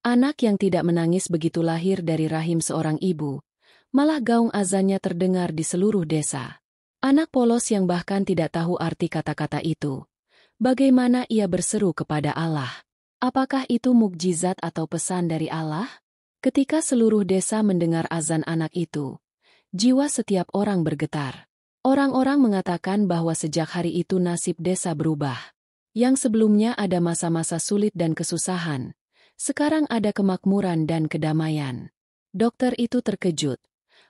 Anak yang tidak menangis begitu lahir dari rahim seorang ibu, malah gaung azannya terdengar di seluruh desa. Anak polos yang bahkan tidak tahu arti kata-kata itu. Bagaimana ia berseru kepada Allah? Apakah itu mukjizat atau pesan dari Allah? Ketika seluruh desa mendengar azan anak itu, jiwa setiap orang bergetar. Orang-orang mengatakan bahwa sejak hari itu nasib desa berubah. Yang sebelumnya ada masa-masa sulit dan kesusahan, sekarang ada kemakmuran dan kedamaian. Dokter itu terkejut.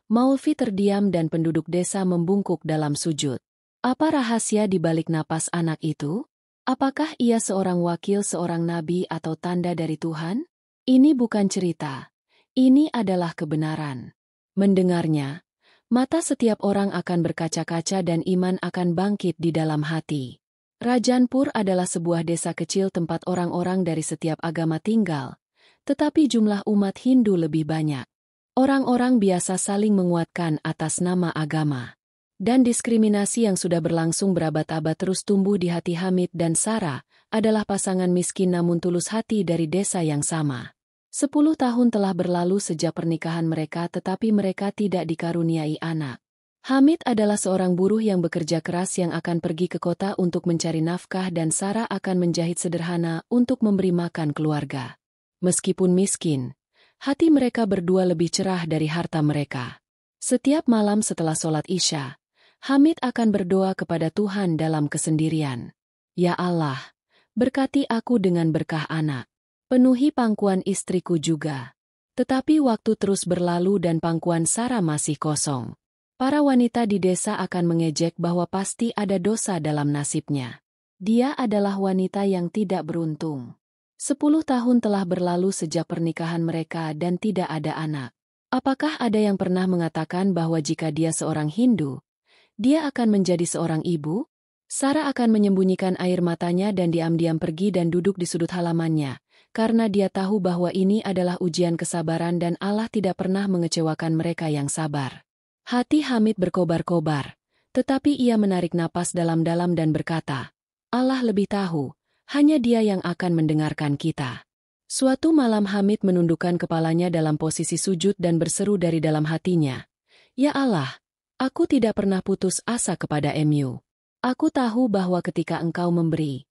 Maulvi terdiam dan penduduk desa membungkuk dalam sujud. Apa rahasia di balik napas anak itu? Apakah ia seorang wakil seorang nabi atau tanda dari Tuhan? Ini bukan cerita. Ini adalah kebenaran. Mendengarnya, mata setiap orang akan berkaca-kaca dan iman akan bangkit di dalam hati. Rajanpur adalah sebuah desa kecil tempat orang-orang dari setiap agama tinggal, tetapi jumlah umat Hindu lebih banyak. Orang-orang biasa saling menguatkan atas nama agama. Dan diskriminasi yang sudah berlangsung berabad-abad terus tumbuh di hati Hamid dan Sarah, adalah pasangan miskin namun tulus hati dari desa yang sama. 10 tahun telah berlalu sejak pernikahan mereka tetapi mereka tidak dikaruniai anak. Hamid adalah seorang buruh yang bekerja keras yang akan pergi ke kota untuk mencari nafkah dan Sarah akan menjahit sederhana untuk memberi makan keluarga. Meskipun miskin, hati mereka berdua lebih cerah dari harta mereka. Setiap malam setelah sholat Isya, Hamid akan berdoa kepada Tuhan dalam kesendirian. Ya Allah, berkati aku dengan berkah anak. Penuhi pangkuan istriku juga. Tetapi waktu terus berlalu dan pangkuan Sarah masih kosong. Para wanita di desa akan mengejek bahwa pasti ada dosa dalam nasibnya. Dia adalah wanita yang tidak beruntung. 10 tahun telah berlalu sejak pernikahan mereka dan tidak ada anak. Apakah ada yang pernah mengatakan bahwa jika dia seorang Hindu, dia akan menjadi seorang ibu? Sarah akan menyembunyikan air matanya dan diam-diam pergi dan duduk di sudut halamannya, karena dia tahu bahwa ini adalah ujian kesabaran dan Allah tidak pernah mengecewakan mereka yang sabar. Hati Hamid berkobar-kobar, tetapi ia menarik napas dalam-dalam dan berkata, Allah lebih tahu. Hanya dia yang akan mendengarkan kita. Suatu malam Hamid menundukkan kepalanya dalam posisi sujud dan berseru dari dalam hatinya. Ya Allah, aku tidak pernah putus asa kepada MU. Aku tahu bahwa ketika engkau memberi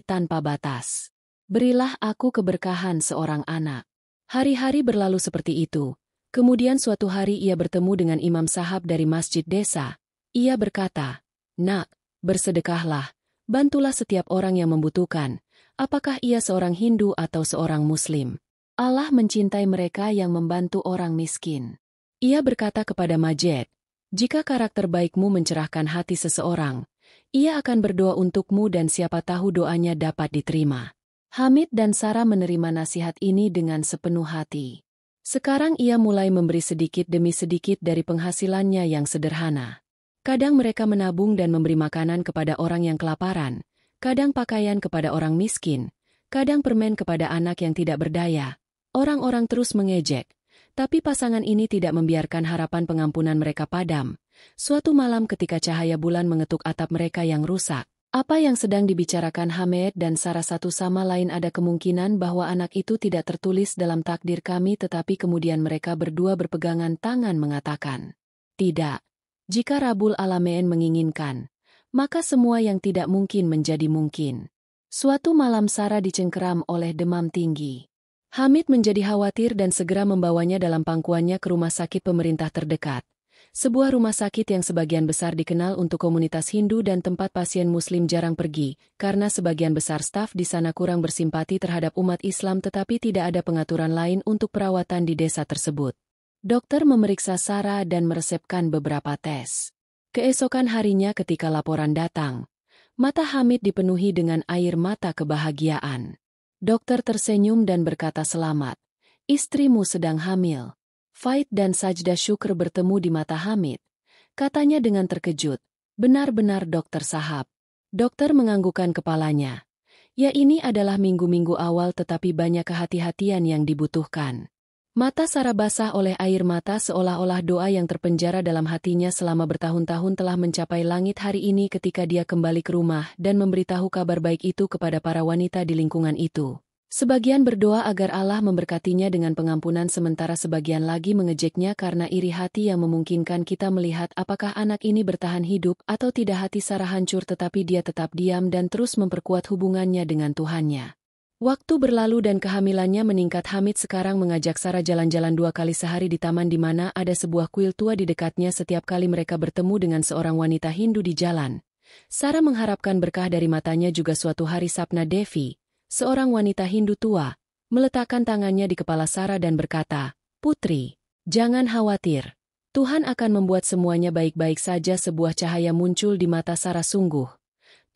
tanpa batas. Berilah aku keberkahan seorang anak. Hari-hari berlalu seperti itu. Kemudian suatu hari ia bertemu dengan imam sahab dari masjid desa. Ia berkata, Nak, bersedekahlah. Bantulah setiap orang yang membutuhkan, apakah ia seorang Hindu atau seorang Muslim. Allah mencintai mereka yang membantu orang miskin. Ia berkata kepada Majed, jika karakter baikmu mencerahkan hati seseorang, ia akan berdoa untukmu dan siapa tahu doanya dapat diterima. Hamid dan Sarah menerima nasihat ini dengan sepenuh hati. Sekarang ia mulai memberi sedikit demi sedikit dari penghasilannya yang sederhana. Kadang mereka menabung dan memberi makanan kepada orang yang kelaparan, kadang pakaian kepada orang miskin, kadang permen kepada anak yang tidak berdaya. Orang-orang terus mengejek, tapi pasangan ini tidak membiarkan harapan pengampunan mereka padam. Suatu malam ketika cahaya bulan mengetuk atap mereka yang rusak, apa yang sedang dibicarakan Hamid dan Sarah satu sama lain ada kemungkinan bahwa anak itu tidak tertulis dalam takdir kami tetapi kemudian mereka berdua berpegangan tangan mengatakan, tidak. Jika Rabbul Alamin menginginkan, maka semua yang tidak mungkin menjadi mungkin. Suatu malam Sarah dicengkeram oleh demam tinggi. Hamid menjadi khawatir dan segera membawanya dalam pangkuannya ke rumah sakit pemerintah terdekat. Sebuah rumah sakit yang sebagian besar dikenal untuk komunitas Hindu dan tempat pasien Muslim jarang pergi, karena sebagian besar staf di sana kurang bersimpati terhadap umat Islam tetapi tidak ada pengaturan lain untuk perawatan di desa tersebut. Dokter memeriksa Sarah dan meresepkan beberapa tes. Keesokan harinya ketika laporan datang, mata Hamid dipenuhi dengan air mata kebahagiaan. Dokter tersenyum dan berkata selamat. Istrimu sedang hamil. Faid dan sajda syukur bertemu di mata Hamid. Katanya dengan terkejut, benar-benar dokter sahab. Dokter menganggukkan kepalanya. Ya ini adalah minggu-minggu awal tetapi banyak kehati-hatian yang dibutuhkan. Mata Sarah basah oleh air mata seolah-olah doa yang terpenjara dalam hatinya selama bertahun-tahun telah mencapai langit hari ini ketika dia kembali ke rumah dan memberitahu kabar baik itu kepada para wanita di lingkungan itu. Sebagian berdoa agar Allah memberkatinya dengan pengampunan sementara sebagian lagi mengejeknya karena iri hati yang memungkinkan kita melihat apakah anak ini bertahan hidup atau tidak. Hati Sarah hancur tetapi dia tetap diam dan terus memperkuat hubungannya dengan Tuhannya. Waktu berlalu dan kehamilannya meningkat. Hamid sekarang mengajak Sarah jalan-jalan 2 kali sehari di taman di mana ada sebuah kuil tua di dekatnya. Setiap kali mereka bertemu dengan seorang wanita Hindu di jalan, Sarah mengharapkan berkah dari matanya. Juga suatu hari Sapna Devi, seorang wanita Hindu tua, meletakkan tangannya di kepala Sarah dan berkata, "Putri, jangan khawatir. Tuhan akan membuat semuanya baik-baik saja." Sebuah cahaya muncul di mata Sarah. Sungguh,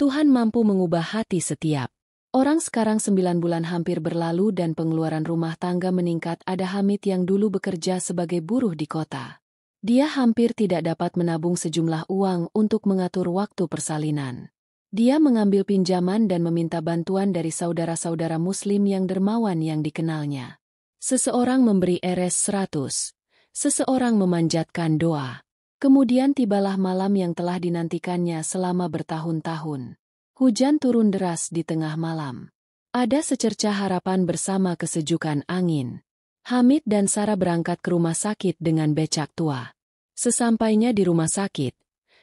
Tuhan mampu mengubah hati setiap orang. Sekarang 9 bulan hampir berlalu dan pengeluaran rumah tangga meningkat. Ada Hamid yang dulu bekerja sebagai buruh di kota. Dia hampir tidak dapat menabung sejumlah uang untuk mengatur waktu persalinan. Dia mengambil pinjaman dan meminta bantuan dari saudara-saudara Muslim yang dermawan yang dikenalnya. Seseorang memberi Rs 100, seseorang memanjatkan doa. Kemudian tibalah malam yang telah dinantikannya selama bertahun-tahun. Hujan turun deras di tengah malam. Ada secercah harapan bersama kesejukan angin. Hamid dan Sarah berangkat ke rumah sakit dengan becak tua. Sesampainya di rumah sakit,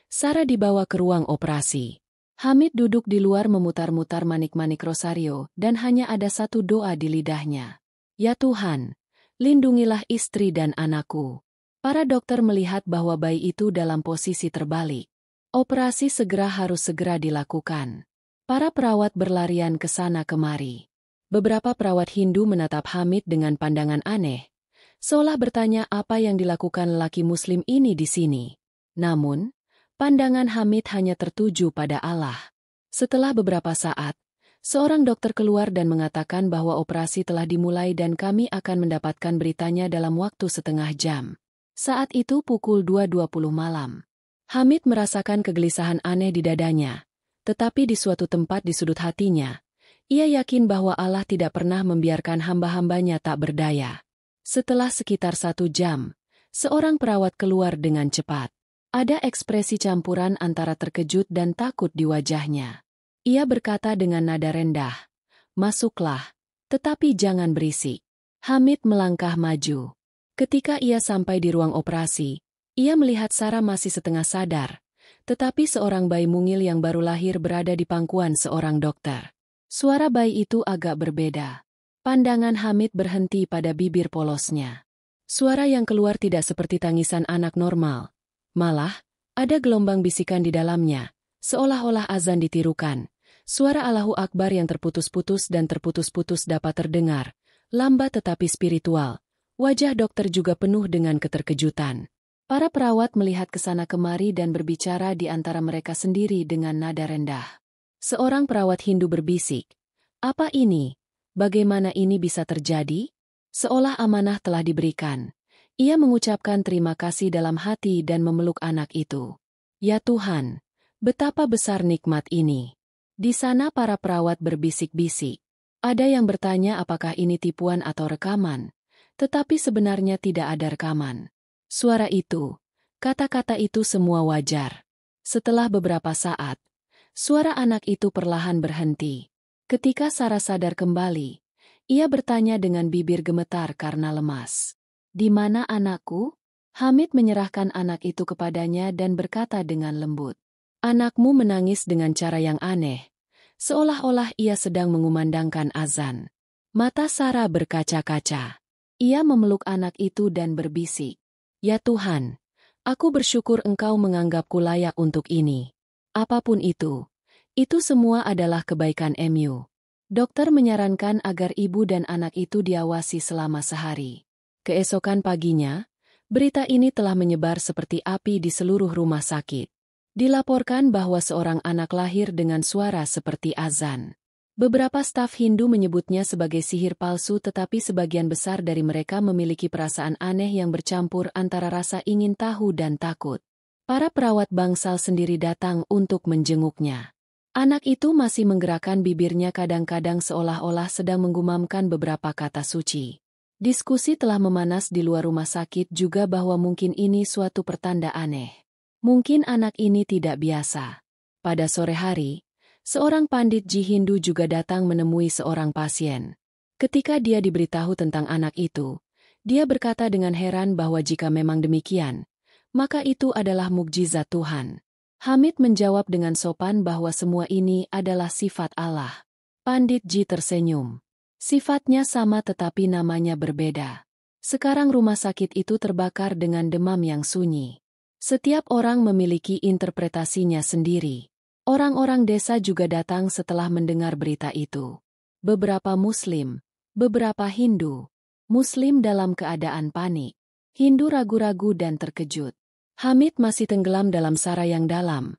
Sarah dibawa ke ruang operasi. Hamid duduk di luar memutar-mutar manik-manik rosario dan hanya ada satu doa di lidahnya. "Ya Tuhan, lindungilah istri dan anakku." Para dokter melihat bahwa bayi itu dalam posisi terbalik. Operasi harus segera dilakukan. Para perawat berlarian ke sana kemari. Beberapa perawat Hindu menatap Hamid dengan pandangan aneh, seolah bertanya apa yang dilakukan lelaki Muslim ini di sini. Namun, pandangan Hamid hanya tertuju pada Allah. Setelah beberapa saat, seorang dokter keluar dan mengatakan bahwa operasi telah dimulai dan kami akan mendapatkan beritanya dalam waktu setengah jam. Saat itu pukul 2.20 malam. Hamid merasakan kegelisahan aneh di dadanya, tetapi di suatu tempat di sudut hatinya, ia yakin bahwa Allah tidak pernah membiarkan hamba-hambanya tak berdaya. Setelah sekitar 1 jam, seorang perawat keluar dengan cepat. Ada ekspresi campuran antara terkejut dan takut di wajahnya. Ia berkata dengan nada rendah, "Masuklah, tetapi jangan berisik." Hamid melangkah maju. Ketika ia sampai di ruang operasi, ia melihat Sarah masih setengah sadar, tetapi seorang bayi mungil yang baru lahir berada di pangkuan seorang dokter. Suara bayi itu agak berbeda. Pandangan Hamid berhenti pada bibir polosnya. Suara yang keluar tidak seperti tangisan anak normal. Malah, ada gelombang bisikan di dalamnya, seolah-olah azan ditirukan. Suara Allahu Akbar yang terputus-putus dan terputus-putus dapat terdengar, lambat tetapi spiritual. Wajah dokter juga penuh dengan keterkejutan. Para perawat melihat ke sana kemari dan berbicara di antara mereka sendiri dengan nada rendah. Seorang perawat Hindu berbisik, "Apa ini? Bagaimana ini bisa terjadi?" Seolah amanah telah diberikan. Ia mengucapkan terima kasih dalam hati dan memeluk anak itu. "Ya Tuhan, betapa besar nikmat ini." Di sana para perawat berbisik-bisik. Ada yang bertanya apakah ini tipuan atau rekaman, tetapi sebenarnya tidak ada rekaman. Suara itu, kata-kata itu semua wajar. Setelah beberapa saat, suara anak itu perlahan berhenti. Ketika Sarah sadar kembali, ia bertanya dengan bibir gemetar karena lemas. "Di mana anakku?" Hamid menyerahkan anak itu kepadanya dan berkata dengan lembut, "Anakmu menangis dengan cara yang aneh, seolah-olah ia sedang mengumandangkan azan." Mata Sarah berkaca-kaca. Ia memeluk anak itu dan berbisik, "Ya Tuhan, aku bersyukur Engkau menganggapku layak untuk ini. Apapun itu semua adalah kebaikan Mu." Dokter menyarankan agar ibu dan anak itu diawasi selama sehari. Keesokan paginya, berita ini telah menyebar seperti api di seluruh rumah sakit. Dilaporkan bahwa seorang anak lahir dengan suara seperti azan. Beberapa staf Hindu menyebutnya sebagai sihir palsu, tetapi sebagian besar dari mereka memiliki perasaan aneh yang bercampur antara rasa ingin tahu dan takut. Para perawat bangsal sendiri datang untuk menjenguknya. Anak itu masih menggerakkan bibirnya kadang-kadang seolah-olah sedang menggumamkan beberapa kata suci. Diskusi telah memanas di luar rumah sakit juga bahwa mungkin ini suatu pertanda aneh. Mungkin anak ini tidak biasa. Pada sore hari, seorang pandit Ji Hindu juga datang menemui seorang pasien. Ketika dia diberitahu tentang anak itu, dia berkata dengan heran bahwa jika memang demikian, maka itu adalah mukjizat Tuhan. Hamid menjawab dengan sopan bahwa semua ini adalah sifat Allah. Pandit Ji tersenyum. Sifatnya sama tetapi namanya berbeda. Sekarang rumah sakit itu terbakar dengan demam yang sunyi. Setiap orang memiliki interpretasinya sendiri. Orang-orang desa juga datang setelah mendengar berita itu. Beberapa Muslim, beberapa Hindu. Muslim dalam keadaan panik. Hindu ragu-ragu dan terkejut. Hamid masih tenggelam dalam sara yang dalam.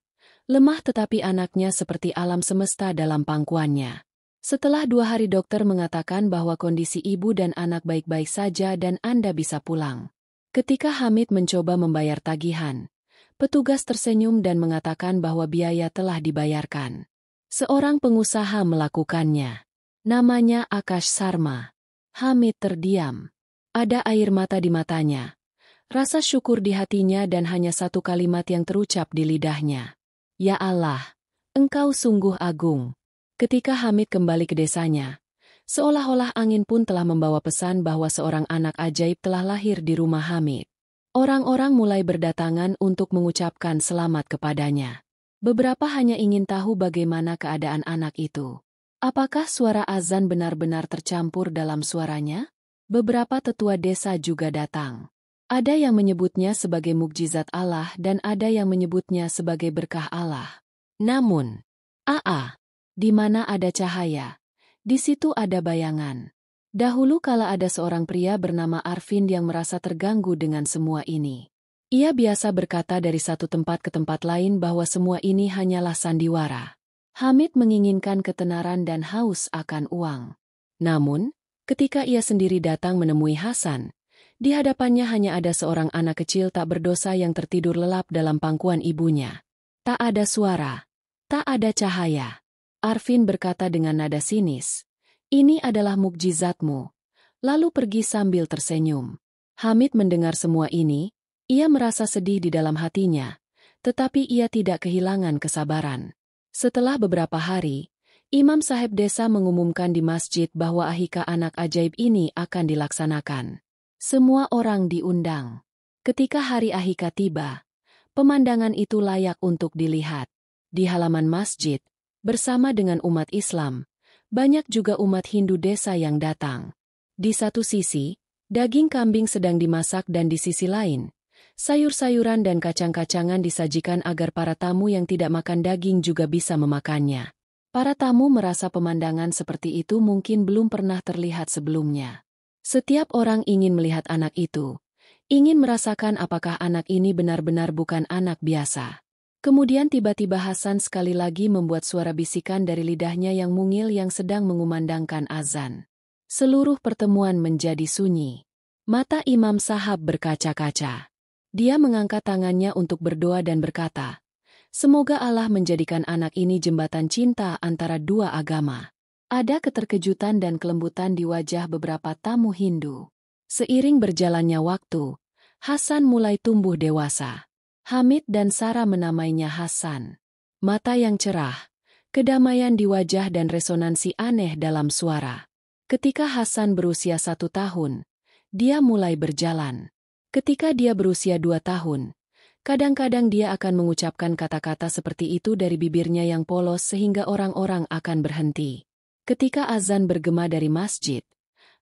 Lemah tetapi anaknya seperti alam semesta dalam pangkuannya. Setelah 2 hari dokter mengatakan bahwa kondisi ibu dan anak baik-baik saja dan Anda bisa pulang. Ketika Hamid mencoba membayar tagihan, petugas tersenyum dan mengatakan bahwa biaya telah dibayarkan. Seorang pengusaha melakukannya. Namanya Akash Sarma. Hamid terdiam. Ada air mata di matanya. Rasa syukur di hatinya dan hanya satu kalimat yang terucap di lidahnya. Ya Allah, Engkau sungguh agung. Ketika Hamid kembali ke desanya, seolah-olah angin pun telah membawa pesan bahwa seorang anak ajaib telah lahir di rumah Hamid. Orang-orang mulai berdatangan untuk mengucapkan selamat kepadanya. Beberapa hanya ingin tahu bagaimana keadaan anak itu. Apakah suara azan benar-benar tercampur dalam suaranya? Beberapa tetua desa juga datang. Ada yang menyebutnya sebagai mukjizat Allah dan ada yang menyebutnya sebagai berkah Allah. Namun, di mana ada cahaya, di situ ada bayangan. Dahulu kala ada seorang pria bernama Arvin yang merasa terganggu dengan semua ini. Ia biasa berkata dari satu tempat ke tempat lain bahwa semua ini hanyalah sandiwara. Hamid menginginkan ketenaran dan haus akan uang. Namun, ketika ia sendiri datang menemui Hasan, di hadapannya hanya ada seorang anak kecil tak berdosa yang tertidur lelap dalam pangkuan ibunya. Tak ada suara, tak ada cahaya. Arvin berkata dengan nada sinis, "Ini adalah mukjizatmu." Lalu pergi sambil tersenyum. Hamid mendengar semua ini, ia merasa sedih di dalam hatinya, tetapi ia tidak kehilangan kesabaran. Setelah beberapa hari, Imam Sahib desa mengumumkan di masjid bahwa akikah anak ajaib ini akan dilaksanakan. Semua orang diundang. Ketika hari akikah tiba, pemandangan itu layak untuk dilihat. Di halaman masjid, bersama dengan umat Islam, banyak juga umat Hindu desa yang datang. Di satu sisi, daging kambing sedang dimasak dan di sisi lain, sayur-sayuran dan kacang-kacangan disajikan agar para tamu yang tidak makan daging juga bisa memakannya. Para tamu merasa pemandangan seperti itu mungkin belum pernah terlihat sebelumnya. Setiap orang ingin melihat anak itu, ingin merasakan apakah anak ini benar-benar bukan anak biasa. Kemudian tiba-tiba Hasan sekali lagi membuat suara bisikan dari lidahnya yang mungil yang sedang mengumandangkan azan. Seluruh pertemuan menjadi sunyi. Mata Imam Sahab berkaca-kaca. Dia mengangkat tangannya untuk berdoa dan berkata, "Semoga Allah menjadikan anak ini jembatan cinta antara dua agama." Ada keterkejutan dan kelembutan di wajah beberapa tamu Hindu. Seiring berjalannya waktu, Hasan mulai tumbuh dewasa. Hamid dan Sarah menamainya Hasan. Mata yang cerah, kedamaian di wajah dan resonansi aneh dalam suara. Ketika Hasan berusia 1 tahun, dia mulai berjalan. Ketika dia berusia 2 tahun, kadang-kadang dia akan mengucapkan kata-kata seperti itu dari bibirnya yang polos sehingga orang-orang akan berhenti. Ketika azan bergema dari masjid,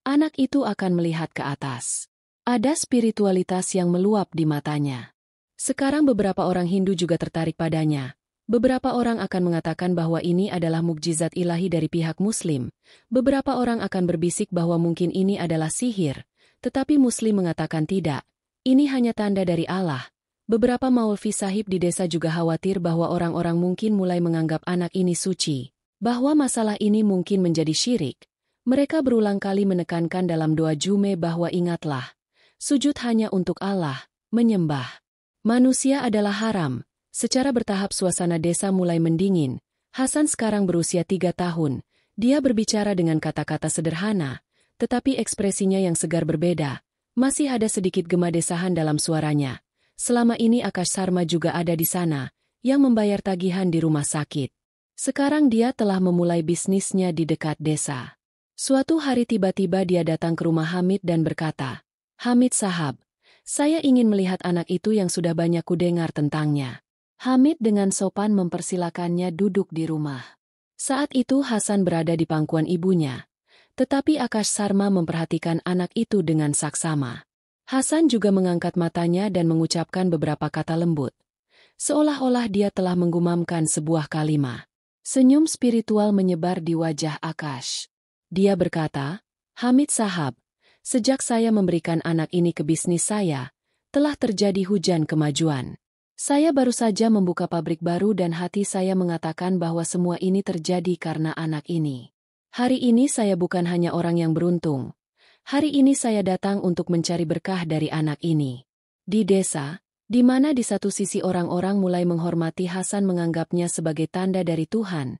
anak itu akan melihat ke atas. Ada spiritualitas yang meluap di matanya. Sekarang beberapa orang Hindu juga tertarik padanya. Beberapa orang akan mengatakan bahwa ini adalah mukjizat ilahi dari pihak Muslim. Beberapa orang akan berbisik bahwa mungkin ini adalah sihir. Tetapi Muslim mengatakan tidak. Ini hanya tanda dari Allah. Beberapa Maulvi Sahib di desa juga khawatir bahwa orang-orang mungkin mulai menganggap anak ini suci. Bahwa masalah ini mungkin menjadi syirik. Mereka berulang kali menekankan dalam doa Jume bahwa ingatlah. Sujud hanya untuk Allah, menyembah. Manusia adalah haram. Secara bertahap suasana desa mulai mendingin. Hasan sekarang berusia 3 tahun. Dia berbicara dengan kata-kata sederhana, tetapi ekspresinya yang segar berbeda. Masih ada sedikit gema desahan dalam suaranya. Selama ini Akash Sarma juga ada di sana, yang membayar tagihan di rumah sakit. Sekarang dia telah memulai bisnisnya di dekat desa. Suatu hari tiba-tiba dia datang ke rumah Hamid dan berkata, "Hamid sahab, saya ingin melihat anak itu yang sudah banyak kudengar tentangnya." Hamid dengan sopan mempersilakannya duduk di rumah. Saat itu Hasan berada di pangkuan ibunya, tetapi Akash Sarma memperhatikan anak itu dengan saksama. Hasan juga mengangkat matanya dan mengucapkan beberapa kata lembut, seolah-olah dia telah menggumamkan sebuah kalimat. Senyum spiritual menyebar di wajah Akash. Dia berkata, "Hamid sahab, sejak saya memberikan anak ini ke bisnis saya, telah terjadi hujan kemajuan. Saya baru saja membuka pabrik baru dan hati saya mengatakan bahwa semua ini terjadi karena anak ini. Hari ini saya bukan hanya orang yang beruntung. Hari ini saya datang untuk mencari berkah dari anak ini." Di desa, di mana di satu sisi orang-orang mulai menghormati Hasan menganggapnya sebagai tanda dari Tuhan,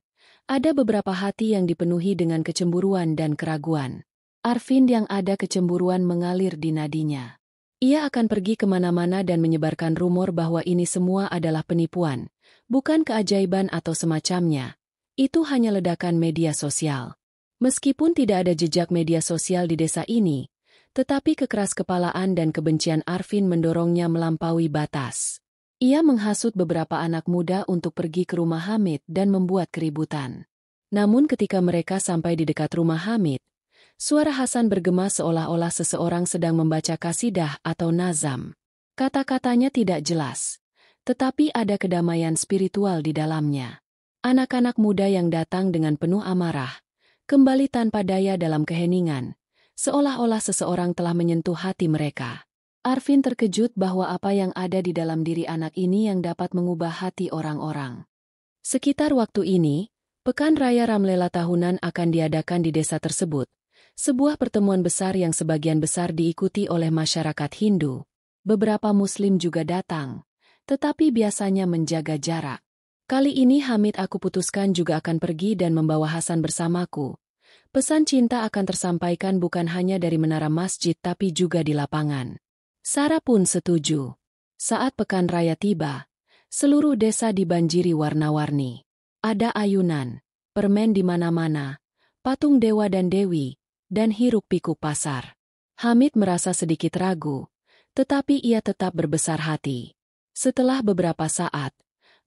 ada beberapa hati yang dipenuhi dengan kecemburuan dan keraguan. Arvin yang ada kecemburuan mengalir di nadinya. Ia akan pergi kemana-mana dan menyebarkan rumor bahwa ini semua adalah penipuan, bukan keajaiban atau semacamnya. Itu hanya ledakan media sosial. Meskipun tidak ada jejak media sosial di desa ini, tetapi kekeraskepalaan dan kebencian Arvin mendorongnya melampaui batas. Ia menghasut beberapa anak muda untuk pergi ke rumah Hamid dan membuat keributan. Namun ketika mereka sampai di dekat rumah Hamid, suara Hasan bergema seolah-olah seseorang sedang membaca kasidah atau nazam. Kata-katanya tidak jelas, tetapi ada kedamaian spiritual di dalamnya. Anak-anak muda yang datang dengan penuh amarah, kembali tanpa daya dalam keheningan, seolah-olah seseorang telah menyentuh hati mereka. Arvin terkejut bahwa apa yang ada di dalam diri anak ini yang dapat mengubah hati orang-orang. Sekitar waktu ini, Pekan Raya Ramlela tahunan akan diadakan di desa tersebut. Sebuah pertemuan besar yang sebagian besar diikuti oleh masyarakat Hindu. Beberapa Muslim juga datang, tetapi biasanya menjaga jarak. Kali ini Hamid aku putuskan juga akan pergi dan membawa Hasan bersamaku. Pesan cinta akan tersampaikan bukan hanya dari menara masjid tapi juga di lapangan. Sarah pun setuju. Saat Pekan Raya tiba, seluruh desa dibanjiri warna-warni. Ada ayunan, permen di mana-mana, patung dewa dan dewi, dan hiruk-pikuk pasar. Hamid merasa sedikit ragu, tetapi ia tetap berbesar hati. Setelah beberapa saat,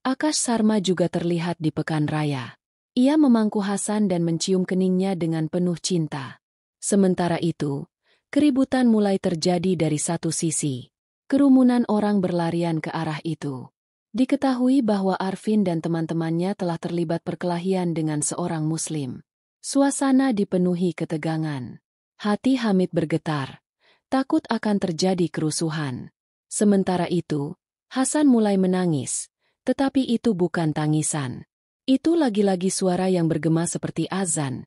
Akash Sarma juga terlihat di Pekan Raya. Ia memangku Hasan dan mencium keningnya dengan penuh cinta. Sementara itu, keributan mulai terjadi dari satu sisi. Kerumunan orang berlarian ke arah itu. Diketahui bahwa Arvin dan teman-temannya telah terlibat perkelahian dengan seorang Muslim. Suasana dipenuhi ketegangan. Hati Hamid bergetar. Takut akan terjadi kerusuhan. Sementara itu, Hasan mulai menangis. Tetapi itu bukan tangisan. Itu lagi-lagi suara yang bergema seperti azan,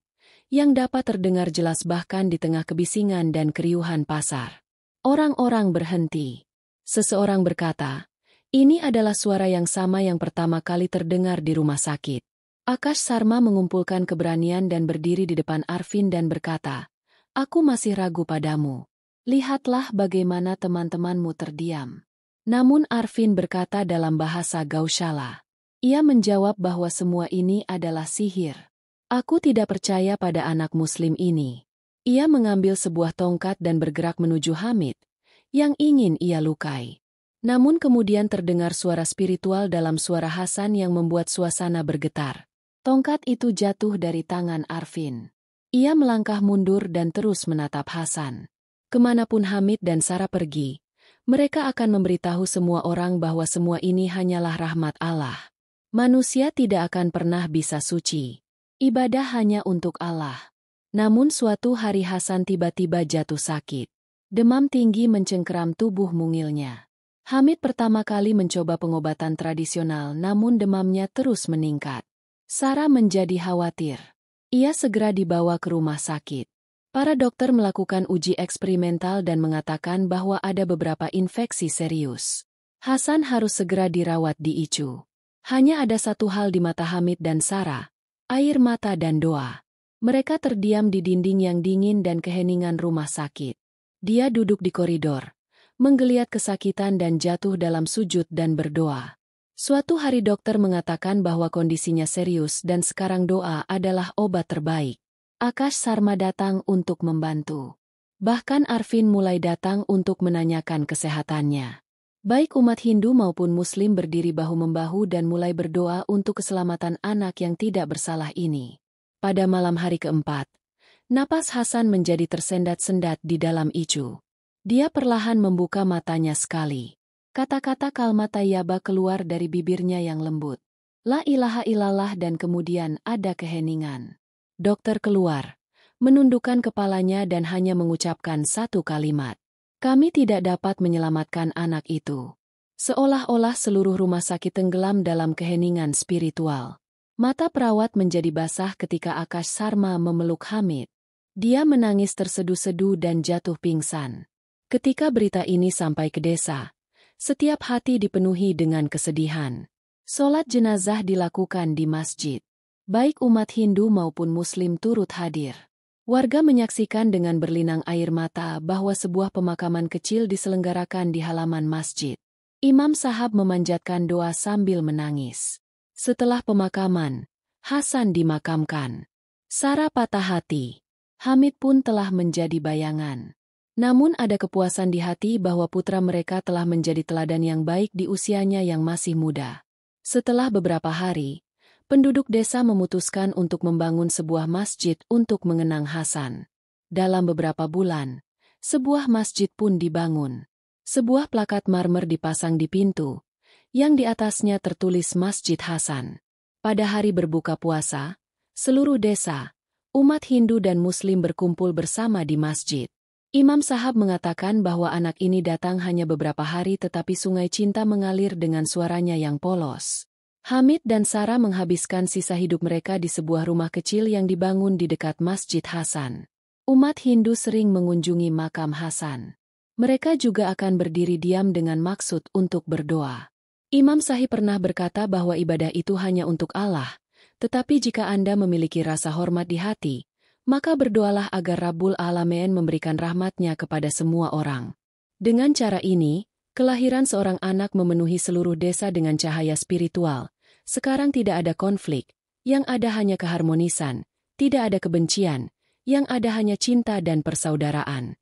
yang dapat terdengar jelas bahkan di tengah kebisingan dan keriuhan pasar. Orang-orang berhenti. Seseorang berkata, "Ini adalah suara yang sama yang pertama kali terdengar di rumah sakit." Akash Sarma mengumpulkan keberanian dan berdiri di depan Arvin dan berkata, "Aku masih ragu padamu. Lihatlah bagaimana teman-temanmu terdiam." Namun Arvin berkata dalam bahasa Gaushala. Ia menjawab bahwa semua ini adalah sihir. "Aku tidak percaya pada anak Muslim ini." Ia mengambil sebuah tongkat dan bergerak menuju Hamid, yang ingin ia lukai. Namun kemudian terdengar suara spiritual dalam suara Hasan yang membuat suasana bergetar. Tongkat itu jatuh dari tangan Arvin. Ia melangkah mundur dan terus menatap Hasan. Kemanapun Hamid dan Sarah pergi, mereka akan memberitahu semua orang bahwa semua ini hanyalah rahmat Allah. Manusia tidak akan pernah bisa suci. Ibadah hanya untuk Allah. Namun suatu hari Hasan tiba-tiba jatuh sakit. Demam tinggi mencengkeram tubuh mungilnya. Hamid pertama kali mencoba pengobatan tradisional namun demamnya terus meningkat. Sarah menjadi khawatir. Ia segera dibawa ke rumah sakit. Para dokter melakukan uji eksperimental dan mengatakan bahwa ada beberapa infeksi serius. Hasan harus segera dirawat di ICU. Hanya ada satu hal di mata Hamid dan Sarah, air mata dan doa. Mereka terdiam di dinding yang dingin dan keheningan rumah sakit. Dia duduk di koridor, menggeliat kesakitan dan jatuh dalam sujud dan berdoa. Suatu hari dokter mengatakan bahwa kondisinya serius dan sekarang doa adalah obat terbaik. Akash Sarma datang untuk membantu. Bahkan Arvin mulai datang untuk menanyakan kesehatannya. Baik umat Hindu maupun Muslim berdiri bahu-membahu dan mulai berdoa untuk keselamatan anak yang tidak bersalah ini. Pada malam hari keempat, napas Hasan menjadi tersendat-sendat di dalam icu. Dia perlahan membuka matanya sekali. Kata-kata kalimat thayyibah keluar dari bibirnya yang lembut. La ilaha illallah dan kemudian ada keheningan. Dokter keluar, menundukkan kepalanya dan hanya mengucapkan satu kalimat. Kami tidak dapat menyelamatkan anak itu. Seolah-olah seluruh rumah sakit tenggelam dalam keheningan spiritual. Mata perawat menjadi basah ketika Akash Sarma memeluk Hamid. Dia menangis terseduh-seduh dan jatuh pingsan. Ketika berita ini sampai ke desa, setiap hati dipenuhi dengan kesedihan. Sholat jenazah dilakukan di masjid. Baik umat Hindu maupun Muslim turut hadir. Warga menyaksikan dengan berlinang air mata bahwa sebuah pemakaman kecil diselenggarakan di halaman masjid. Imam Sahab memanjatkan doa sambil menangis. Setelah pemakaman, Hasan dimakamkan. Sarah patah hati. Hamid pun telah menjadi bayangan. Namun ada kepuasan di hati bahwa putra mereka telah menjadi teladan yang baik di usianya yang masih muda. Setelah beberapa hari, penduduk desa memutuskan untuk membangun sebuah masjid untuk mengenang Hasan. Dalam beberapa bulan, sebuah masjid pun dibangun. Sebuah plakat marmer dipasang di pintu, yang di atasnya tertulis Masjid Hasan. Pada hari berbuka puasa, seluruh desa, umat Hindu dan Muslim berkumpul bersama di masjid. Imam Sahab mengatakan bahwa anak ini datang hanya beberapa hari tetapi sungai cinta mengalir dengan suaranya yang polos. Hamid dan Sarah menghabiskan sisa hidup mereka di sebuah rumah kecil yang dibangun di dekat Masjid Hasan. Umat Hindu sering mengunjungi makam Hasan. Mereka juga akan berdiri diam dengan maksud untuk berdoa. Imam Sahih pernah berkata bahwa ibadah itu hanya untuk Allah, tetapi jika Anda memiliki rasa hormat di hati, maka berdoalah agar Rabbul Alamin memberikan rahmatnya kepada semua orang. Dengan cara ini, kelahiran seorang anak memenuhi seluruh desa dengan cahaya spiritual. Sekarang tidak ada konflik, yang ada hanya keharmonisan, tidak ada kebencian, yang ada hanya cinta dan persaudaraan.